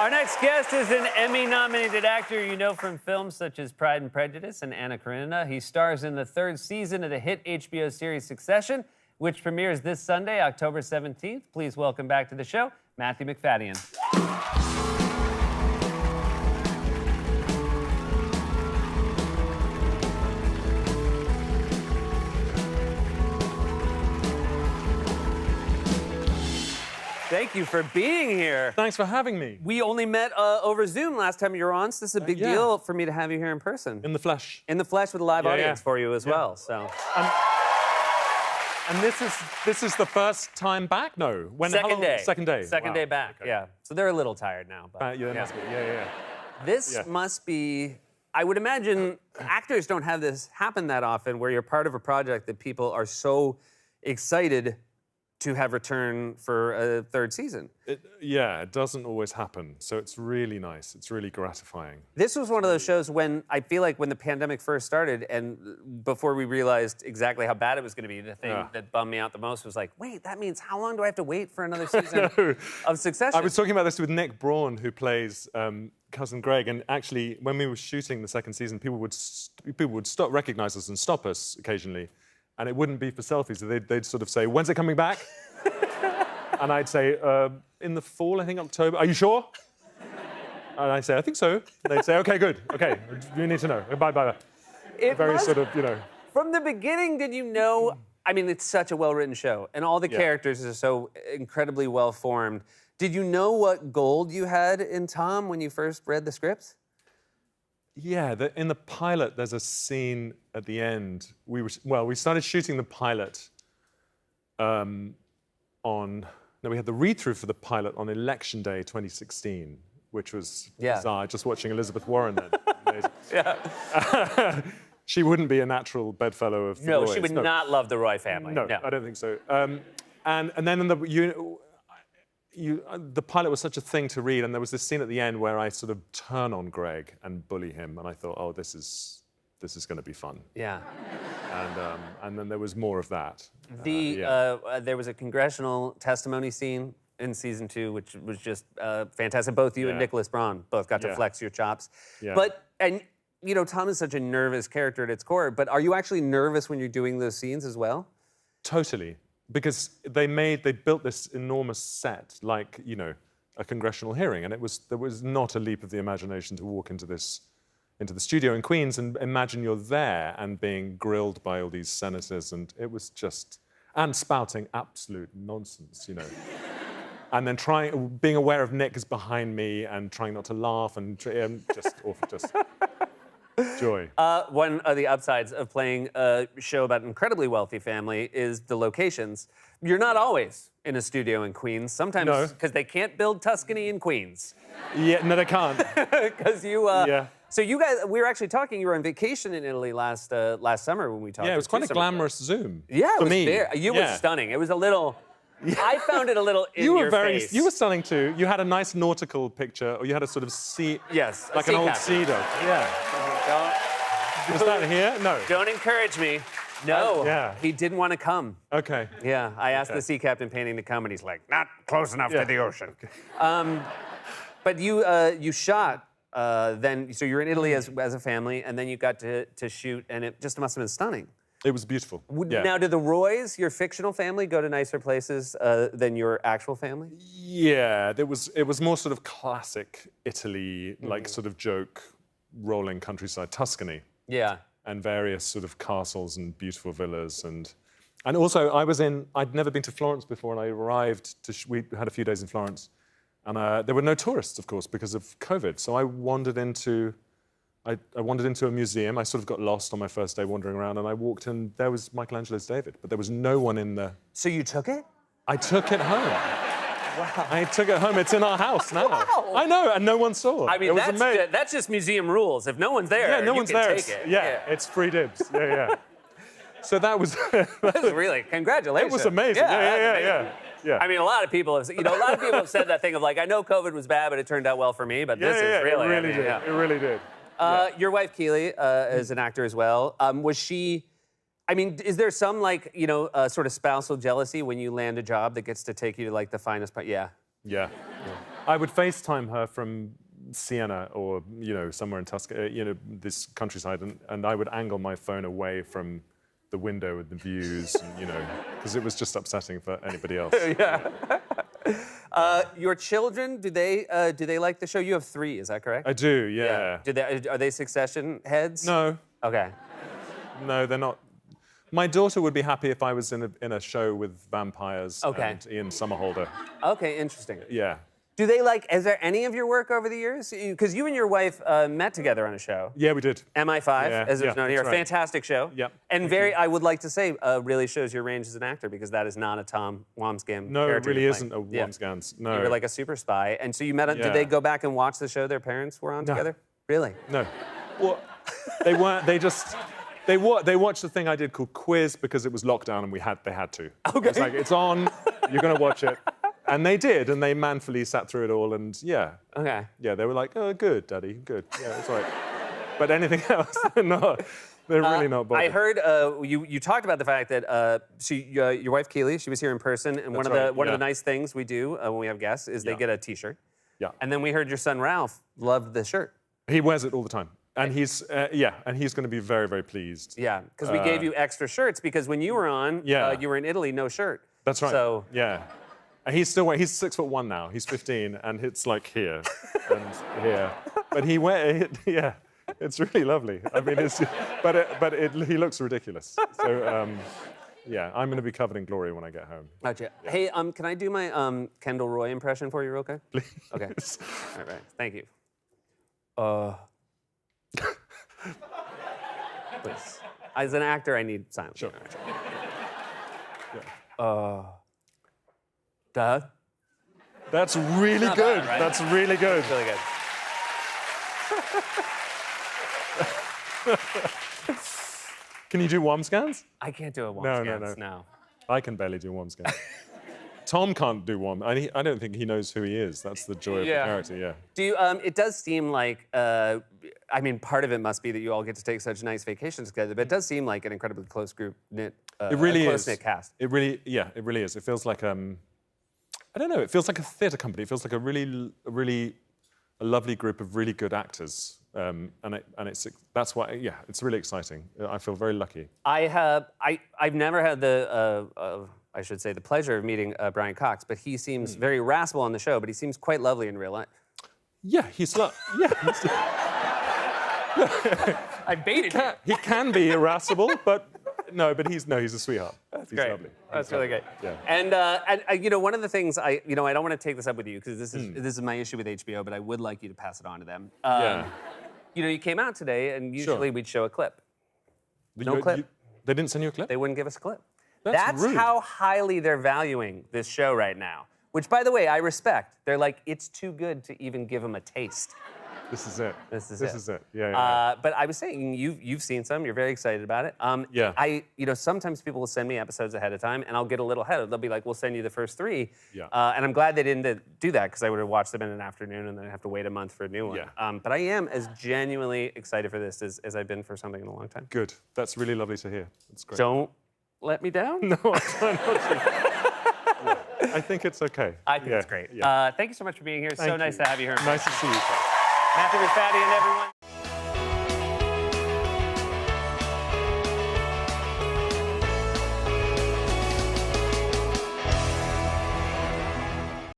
Our next guest is an Emmy-nominated actor you know from films such as Pride and Prejudice and Anna Karenina. He stars in the third season of the hit HBO series Succession, which premieres this Sunday, October 17th. Please welcome back to the show, Matthew Macfadyen. Thank you for being here. Thanks for having me. We only met over Zoom last time you were on, so this is a big deal for me to have you here in person. In the flesh. In the flesh with a live audience for you as well, so. And this is the first time back? No. Second day. Second day. Second day back, yeah. So they're a little tired now. But, Yeah, they must be. Yeah. This must be, I would imagine actors don't have this happen that often where you're part of a project that people are so excited to have return for a third season. It doesn't always happen. So it's really nice. It's really gratifying. This was one of those shows when I feel like when the pandemic first started and before we realized exactly how bad it was going to be, the thing that bummed me out the most was like, wait, that means how long do I have to wait for another season of Succession? I was talking about this with Nick Braun, who plays Cousin Greg, and actually, when we were shooting the second season, people would stop, recognize us and stop us occasionally. And it wouldn't be for selfies. So they'd sort of say, when's it coming back? And I'd say, in the fall, I think October. Are you sure? And I'd say, I think so. They'd say, okay, good. Okay, you need to know. Bye. Very sort of, you know. From the beginning, did you know? I mean, it's such a well-written show, and all the characters are so incredibly well-formed. Did you know what gold you had in Tom when you first read the scripts? Yeah, in the pilot, there's a scene at the end. We started shooting the pilot we had the read-through for the pilot on Election Day 2016, which was bizarre, just watching Elizabeth Warren then. She wouldn't be a natural bedfellow of the Roys. She would not love the Roy family. No, I don't think so. And then in the pilot was such a thing to read, and there was this scene at the end where I sort of turn on Greg and bully him, and I thought, oh, this is going to be fun. Yeah. And then there was more of that. There was a congressional testimony scene in season 2, which was just fantastic. Both you and Nicholas Braun both got to flex your chops. Yeah. And you know, Tom is such a nervous character at its core, but are you actually nervous when you're doing those scenes as well? Totally. Because they built this enormous set, like, you know, a congressional hearing, and there was not a leap of the imagination to walk into the studio in Queens and imagine you're there and being grilled by all these senators, and it was just, and spouting absolute nonsense, you know. And then being aware of Nick is behind me and trying not to laugh and just awful, just joy. One of the upsides of playing a show about an incredibly wealthy family is the locations. You're not always in a studio in Queens. Sometimes because they can't build Tuscany in Queens. Yeah, no, they can't. Because you, So you guys, we were actually talking. You were on vacation in Italy last summer when we talked. Yeah, it was quite a glamorous Zoom. Yeah, for me. You were stunning. It was a little. I found it a little in your face. You were stunning too. You had a nice nautical picture, or you had a sort of sea. Yes, like an old sea dog. Yeah. Was that here? No. Don't encourage me. No. He didn't want to come. Okay. Yeah, I asked the sea captain painting to come, and he's like, not close enough to the ocean. Okay. But you shot then, so you're in Italy as a family, and then you got to shoot, and it just must have been stunning. It was beautiful. Now, did the Roys, your fictional family, go to nicer places than your actual family? Yeah, it was more sort of classic Italy, like sort of joke, rolling countryside, Tuscany. Yeah. And various sort of castles and beautiful villas. And also, I'd never been to Florence before, and I arrived we had a few days in Florence. And there were no tourists, of course, because of COVID. So I wandered into a museum. I sort of got lost on my first day wandering around, and I walked in. There was Michelangelo's David, but there was no one in the... So you took it? I took it home. Wow. I took it home. It's in our house now. Wow. I know, and no one saw it. I mean, that's just museum rules. If no one's there, you can take it. Yeah, it's free dibs. Yeah. So that was... That's really, congratulations. It was amazing. Yeah. I mean, a lot of people have said that thing of like, I know COVID was bad, but it turned out well for me. But this is really, it really did. Your wife Keely is an actor as well. Was she? I mean, is there some sort of spousal jealousy when you land a job that gets to take you to like the finest part? Yeah. Yeah. I would FaceTime her from Siena or, somewhere in Tuscany, this countryside, and I would angle my phone away from the window with the views, and, because it was just upsetting for anybody else. Yeah. Your children, do they like the show? You have 3, is that correct? I do, yeah. Are they Succession heads? No. Okay. No, they're not. My daughter would be happy if I was in a show with vampires and Ian Somerhalder. Okay, interesting. Yeah. Do they is there any of your work over the years? Because you and your wife met together on a show. Yeah, we did. MI5, as it's known here. Right. Fantastic show. Yep. And I would like to say, really shows your range as an actor, because that is not a Tom Wambsgans No, character. it really isn't a Wambsgans. No. You were like a super spy. And so you met, did they go back and watch the show their parents were on together? Really? No. Well, they weren't, they watched the thing I did called Quiz because it was lockdown and they had to. Okay. It's like, it's on, you're going to watch it. And they did, and they manfully sat through it all, and Okay. Yeah, they were like, oh, good, Daddy, good. Yeah, it's all right. But anything else, no, they're really not bothered. I heard you talked about the fact that your wife Keely, she was here in person, and one of the nice things we do when we have guests is they get a T-shirt. Yeah. And then we heard your son Ralph loved the shirt. He wears it all the time. And he's going to be very, very pleased. Yeah, because we gave you extra shirts because when you were on, you were in Italy, no shirt. That's right. So yeah. And he's 6'1" now. He's 15, and it's like here and here. But he it's really lovely. I mean, he looks ridiculous. So I'm going to be covered in glory when I get home. Gotcha. Yeah. Hey, can I do my Kendall Roy impression for you, real quick? Please. Okay. All right. Thank you. Please. As an actor, I need silence. Sure. Dad? That's really good. Bad, right? That's really good. It's really good. Can you do Wambsgans? I can't do a Wambsgans. No. I can barely do Wambsgans. Tom can't do one. I don't think he knows who he is. That's the joy of the character, yeah. Do you, it does seem like, I mean, part of it must be that you all get to take such nice vacations together, but it does seem like an incredibly close group knit, it really close-knit cast. It really is. It feels like, I don't know, it feels like a theatre company. It feels like a really lovely group of really good actors. That's why, it's really exciting. I feel very lucky. I've never had the, I should say, the pleasure of meeting Brian Cox, but he seems very irascible on the show, but he seems quite lovely in real life. Yeah, he's I baited him. He can be irascible, but he's a sweetheart. That's he's great. Lovely. That's really great. Yeah. And one of the things I don't want to take this up with you because this is my issue with HBO, but I would like you to pass it on to them. You came out today, and usually we'd show a clip. No clip. They didn't send you a clip? They wouldn't give us a clip. That's rude. How highly they're valuing this show right now. Which, by the way, I respect. They're like, it's too good to even give them a taste. This is it. This is it. Yeah. But I was saying, you've seen some. You're very excited about it. Sometimes people will send me episodes ahead of time, and I'll get a little ahead. They'll be like, "We'll send you the first 3." Yeah. And I'm glad they didn't do that because I would have watched them in an afternoon and then I'd have to wait a month for a new one. Yeah. But I am as genuinely excited for this as I've been for something in a long time. Good. That's really lovely to hear. That's great. Don't let me down. No, I'm trying not to. I think it's okay. I think it's great. Yeah. Thank you so much for being here. It's so nice to have you here. Nice to see you. Matthew Rifati and everyone.